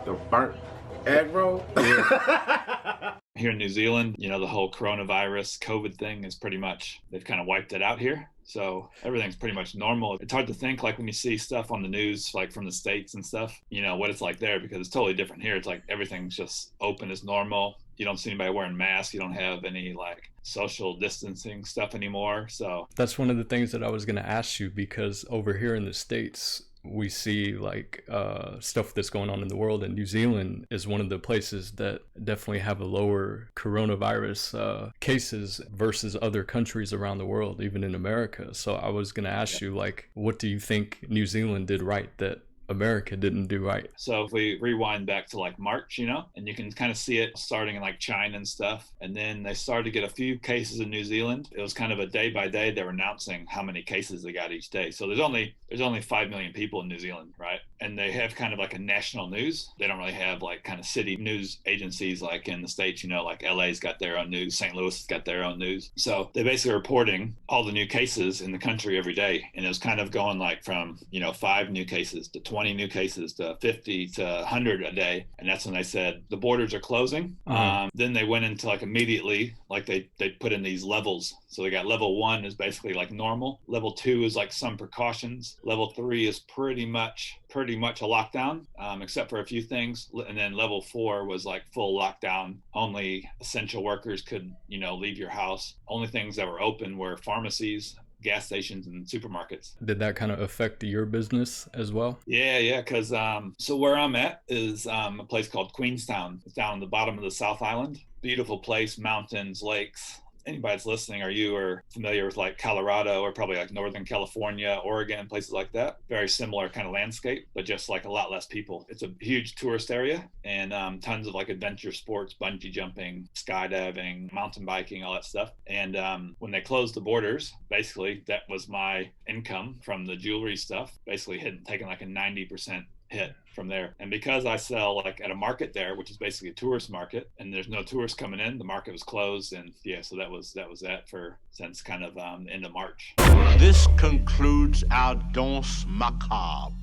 The burnt egg roll? Here in New Zealand, you know, the whole coronavirus COVID thing is pretty much, they've kind of wiped it out here. So everything's pretty much normal. It's hard to think, like when you see stuff on the news, like from the States and stuff, you know, what it's like there, because it's totally different here. It's like everything's just open as normal. You don't see anybody wearing masks. You don't have any like social distancing stuff anymore. So that's one of the things that I was going to ask you, because over here in the States, we see like stuff that's going on in the world, and New Zealand is one of the places that definitely have a lower coronavirus cases versus other countries around the world, even in America. So I was going to ask you, like, what do you think New Zealand did right that America didn't do right? So if we rewind back to like March, you know, and you can kind of see it starting in like China and stuff. And then they started to get a few cases in New Zealand. It was kind of a day by day. They were announcing how many cases they got each day. So there's only 5 million people in New Zealand, right? And they have kind of like a national news. They don't really have like kind of city news agencies like in the States, you know, like LA's got their own news, St. Louis has got their own news. So they basically reporting all the new cases in the country every day. And it was kind of going like from, you know, 5 new cases to 20 new cases to 50 to 100 a day. And that's when they said the borders are closing. Then they went into like immediately, like they put in these levels. So they got level 1 is basically like normal. Level 2 is like some precautions. Level 3 is pretty much a lockdown, except for a few things. And then level 4 was like full lockdown. Only essential workers could, you know, leave your house. Only things that were open were pharmacies, gas stations, and supermarkets. Did that kind of affect your business as well? Yeah, because so where I'm at is a place called Queenstown. It's down on the bottom of the South Island. Beautiful place, mountains, lakes. Anybody that's listening, or you are familiar with like Colorado or probably like Northern California, Oregon, places like that. Very similar kind of landscape, but just like a lot less people. It's a huge tourist area, and tons of like adventure sports, bungee jumping, skydiving, mountain biking, all that stuff. And when they closed the borders, basically that was my income from the jewelry stuff, basically had taken like a 90% hit from there. And because I sell like at a market there, which is basically a tourist market, and there's no tourists coming in, the market was closed. And yeah, so that was that for since kind of end of March. This concludes our Danse Macabre.